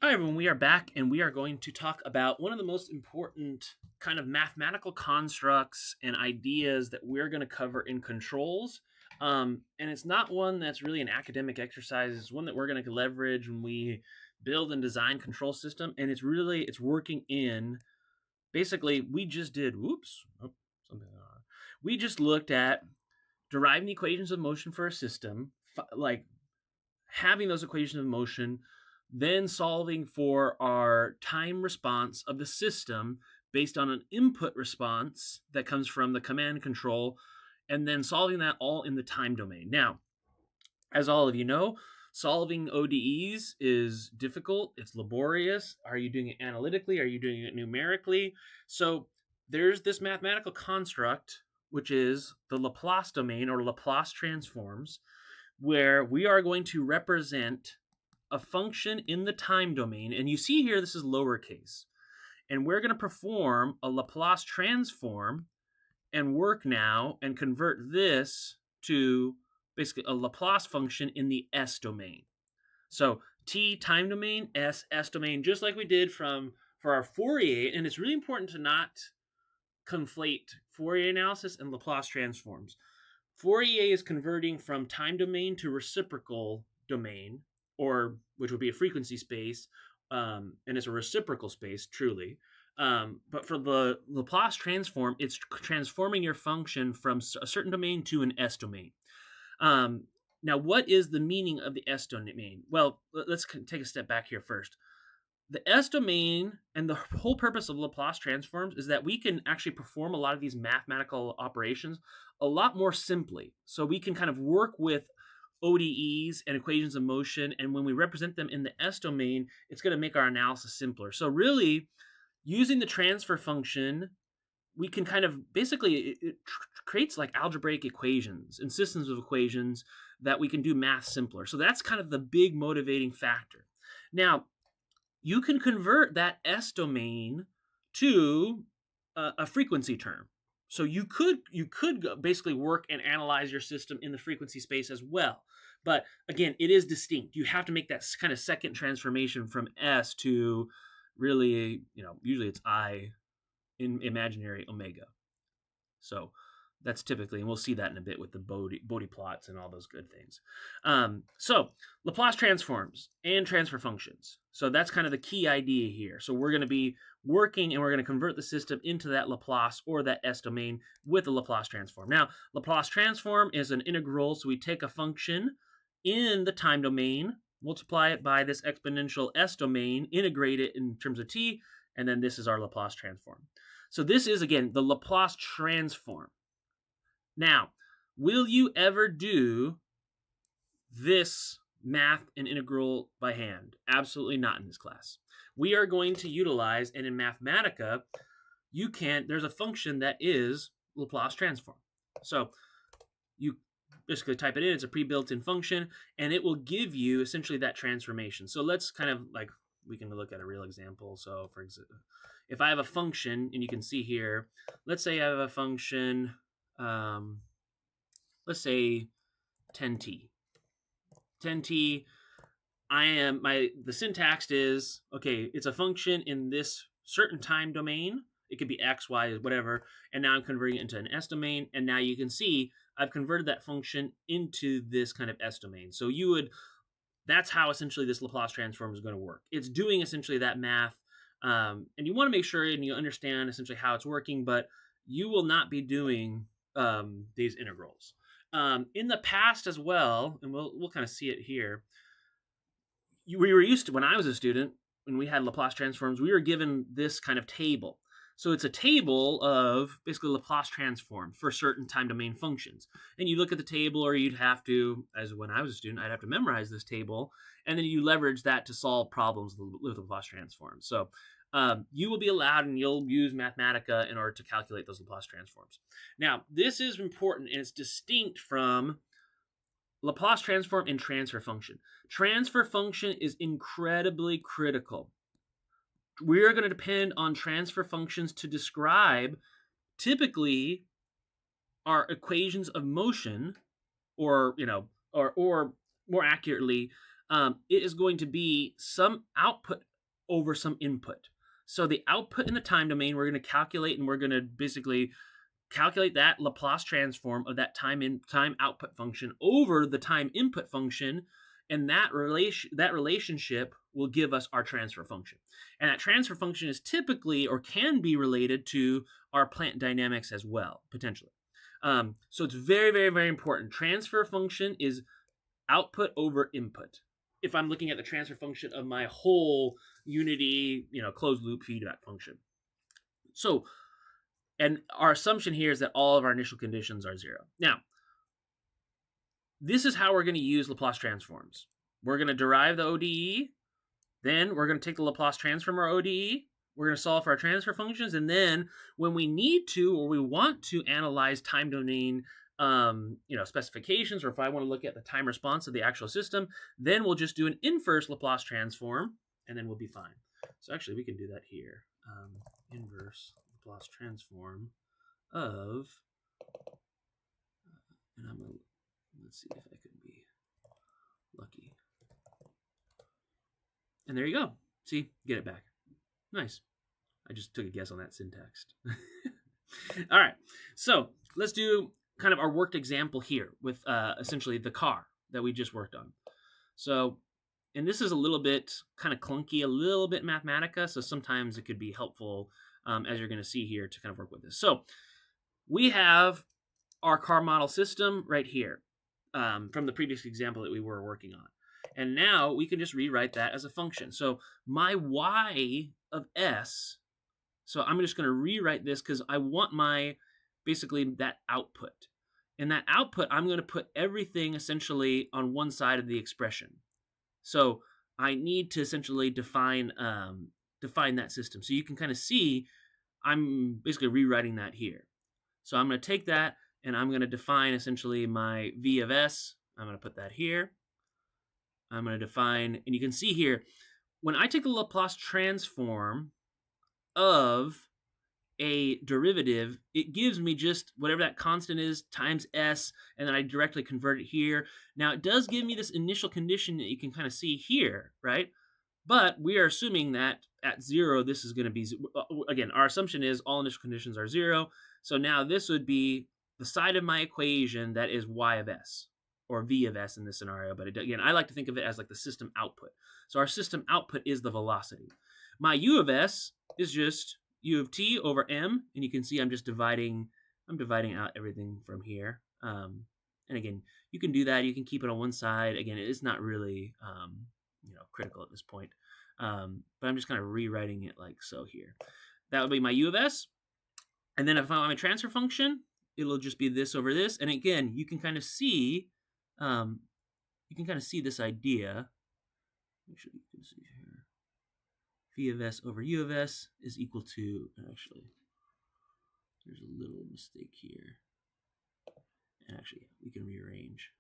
Hi, everyone. We are back and we are going to talk about one of the most important kind of mathematical constructs and ideas that we're going to cover in controls. And it's not one that's really an academic exercise. It's one that we're going to leverage when we build and design control system. And it's working in basically, we just did, whoops, oh, something, we just looked at deriving the equations of motion for a system, like having those equations of motion, then solving for our time response of the system based on an input response that comes from the command control, and then solving that all in the time domain. Now, as all of you know, solving ODEs is difficult, it's laborious. Are you doing it analytically? Are you doing it numerically? So there's this mathematical construct, which is the Laplace domain or Laplace transforms, where we are going to represent a function in the time domain. And you see here, this is lowercase. And we're going to perform a Laplace transform and work now and convert this to basically a Laplace function in the S domain. So T time domain, S domain, just like we did for our Fourier. And it's really important to not conflate Fourier analysis and Laplace transforms. Fourier is converting from time domain to reciprocal domain, or which would be a frequency space, and it's a reciprocal space, truly. But for the Laplace transform, it's transforming your function from a certain domain to an S domain. Now, what is the meaning of the S domain? Well, let's take a step back here first. The S domain and the whole purpose of Laplace transforms is that we can actually perform a lot of these mathematical operations a lot more simply. So we can kind of work with ODEs and equations of motion, and when we represent them in the S domain, it's going to make our analysis simpler. So really, using the transfer function, we can kind of basically, it creates like algebraic equations and systems of equations that we can do math simpler. So that's kind of the big motivating factor. Now, you can convert that S domain to a frequency term. So you could basically work and analyze your system in the frequency space as well. But again, it is distinct. You have to make that kind of second transformation from S to really, usually it's I in imaginary omega. So that's typically, and we'll see that in a bit with the Bodie plots and all those good things. So Laplace transforms and transfer functions. So that's kind of the key idea here. So we're going to be working and we're going to convert the system into that Laplace or that S domain with the Laplace transform. Now, Laplace transform is an integral. So we take a function in the time domain, multiply it by this exponential S domain, integrate it in terms of t, and then this is our Laplace transform. So this is, again, the Laplace transform. Now, will you ever do this math and integral by hand? Absolutely not in this class. We are going to utilize, and in Mathematica, there's a function that is Laplace transform. So you basically type it in, it's a pre-built-in function, and it will give you essentially that transformation. So let's kind of we can look at a real example. So for example, if I have a function, and you can see here, let's say I have a function, let's say 10t. 10t, the syntax is, okay, it's a function in this certain time domain. It could be x, y, whatever. And now I'm converting it into an S domain. And now you can see I've converted that function into this kind of S domain. So that's how essentially this Laplace transform is going to work. It's doing essentially that math. And you want to make sure and you understand essentially how it's working, but you will not be doing these integrals. In the past as well, and we'll kind of see it here, we were used to, when I was a student, when we had Laplace transforms, we were given this kind of table. So it's a table of basically Laplace transforms for certain time domain functions. And you look at the table, or you'd have to, as when I was a student, I'd have to memorize this table, and then you leverage that to solve problems with Laplace transforms. So you will be allowed, and you'll use Mathematica in order to calculate those Laplace transforms. Now, this is important, and it's distinct from Laplace transform and transfer function. Transfer function is incredibly critical. We are going to depend on transfer functions to describe typically our equations of motion, or more accurately, it is going to be some output over some input. So the output in the time domain, we're going to calculate, and we're going to basically calculate that Laplace transform of that time output function over the time input function, and that relationship will give us our transfer function. And that transfer function is typically, or can be, related to our plant dynamics as well, potentially. So it's very, very, very important. Transfer function is output over input. If I'm looking at the transfer function of my whole unity, closed loop feedback function. So, and our assumption here is that all of our initial conditions are 0. Now, this is how we're going to use Laplace transforms. We're going to derive the ODE, then we're going to take the Laplace transform our ODE, we're going to solve for our transfer functions, and then when we need to, or we want to analyze time domain specifications, or if I want to look at the time response of the actual system, then we'll just do an inverse Laplace transform, and then we'll be fine. So actually, we can do that here. Inverse Laplace transform of, and I'm gonna, let's see if I can be lucky. And there you go. See, get it back. Nice. I just took a guess on that syntax. All right, so let's do kind of our worked example here with essentially the car that we just worked on. So, and this is a little bit kind of clunky, a little bit Mathematica, so sometimes it could be helpful, as you're going to see here, to kind of work with this. So we have our car model system right here, from the previous example that we were working on. And now we can just rewrite that as a function. So my y of s, so I'm just going to rewrite this because I want basically that output. And that output, I'm going to put everything essentially on one side of the expression. So I need to essentially define that system. So you can kind of see I'm basically rewriting that here. So I'm going to take that and I'm going to define essentially my v of s. I'm going to put that here. I'm going to define, and you can see here, when I take a Laplace transform of a derivative, it gives me just whatever that constant is times s, and then I directly convert it here. Now, it does give me this initial condition that you can kind of see here, right? But we are assuming that at 0, this is going to be, again, our assumption is all initial conditions are 0. So now this would be the side of my equation that is y of s, or v of s in this scenario. But again, I like to think of it as like the system output. So our system output is the velocity. My u of s is just u of t over m, and you can see I'm dividing out everything from here. And again, you can do that. You can keep it on one side. Again, it's not really critical at this point. But I'm just kind of rewriting it like so here. That would be my u of s. And then if I want my transfer function, it'll just be this over this. And again, you can kind of see this idea. Actually, you can see here. V of s over u of s is equal to, actually, there's a little mistake here. And actually, we can rearrange.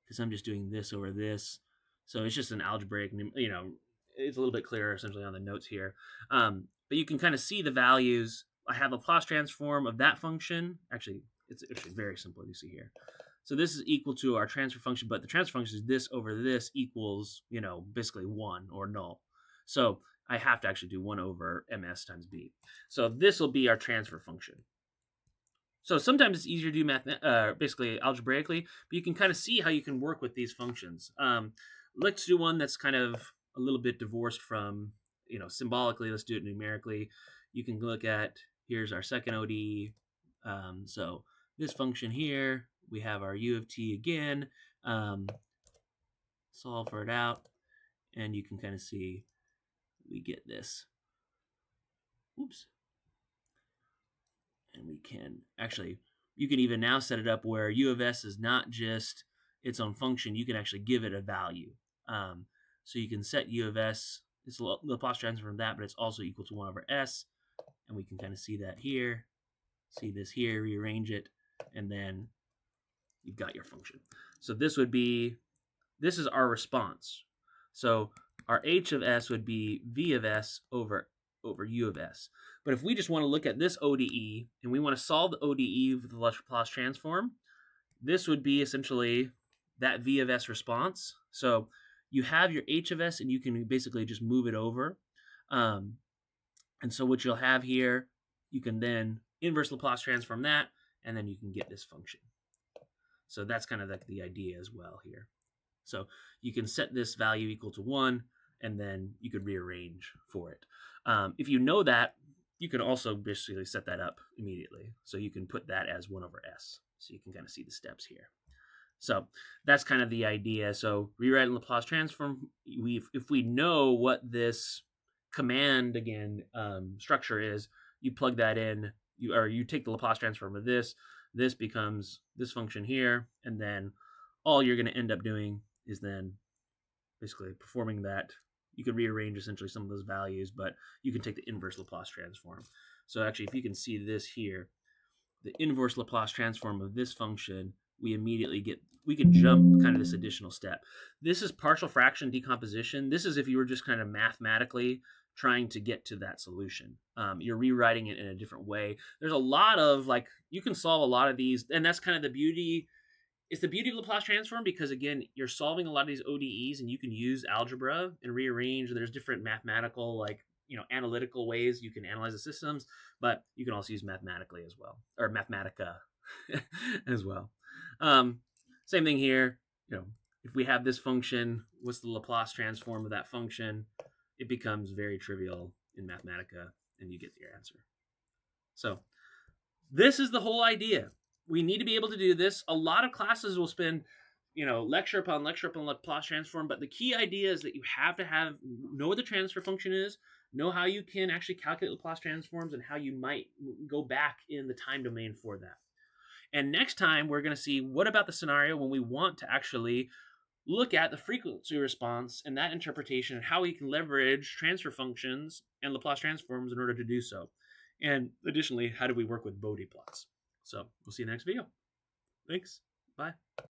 Because I'm just doing this over this. So it's just an algebraic, it's a little bit clearer essentially on the notes here. But you can kind of see the values. I have a Laplace transform of that function. Actually, it's actually very simple, you see here. So this is equal to our transfer function, but the transfer function is this over this equals, basically 1 or null. So I have to actually do 1 over ms times b. So this will be our transfer function. So sometimes it's easier to do basically algebraically, but you can kind of see how you can work with these functions. Let's do one that's kind of a little bit divorced from, symbolically. Let's do it numerically. You can look at, here's our second ODE. So this function here, we have our u of t again. Solve for it out, and you can kind of see we get this. Oops. And we can actually, you can even now set it up where u of s is not just its own function. You can actually give it a value. So you can set u of s, it's the Laplace transform from that, but it's also equal to 1 over s. And we can kind of see that here. See this here, rearrange it, and then you've got your function. So this is our response. So our h of s would be v of s over u of s. But if we just want to look at this ODE, and we want to solve the ODE with the Laplace transform, this would be essentially that v of s response. So you have your h of s, and you can basically just move it over. And so what you'll have here, you can then inverse Laplace transform that, and then you can get this function. So that's kind of like the idea as well here. So you can set this value equal to 1, and then you could rearrange for it. If you know that, you can also basically set that up immediately. So you can put that as 1 over s. So you can kind of see the steps here. So that's kind of the idea. So rewriting Laplace transform, if we know what this command, again, structure is, you plug that in, you take the Laplace transform of this becomes this function here, and then all you're going to end up doing is then basically performing that. You could rearrange essentially some of those values, but you can take the inverse Laplace transform. So actually, if you can see this here, the inverse Laplace transform of this function, we can jump kind of this additional step. This is partial fraction decomposition. This is if you were just kind of mathematically trying to get to that solution. You're rewriting it in a different way. There's a lot of, like, you can solve a lot of these, and that's kind of the beauty. It's the beauty of Laplace transform because, again, you're solving a lot of these ODEs, and you can use algebra and rearrange. There's different mathematical, like, analytical ways you can analyze the systems, but you can also use mathematically as well, or Mathematica as well. Same thing here. If we have this function, what's the Laplace transform of that function? It becomes very trivial in Mathematica, and you get your answer. So this is the whole idea. We need to be able to do this. A lot of classes will spend, lecture upon Laplace transform, but the key idea is that you have to know what the transfer function is, know how you can actually calculate Laplace transforms, and how you might go back in the time domain for that. And next time, we're going to see what about the scenario when we want to actually look at the frequency response and that interpretation, and how we can leverage transfer functions and Laplace transforms in order to do so. And additionally, how do we work with Bode plots? So we'll see you in the next video. Thanks. Bye.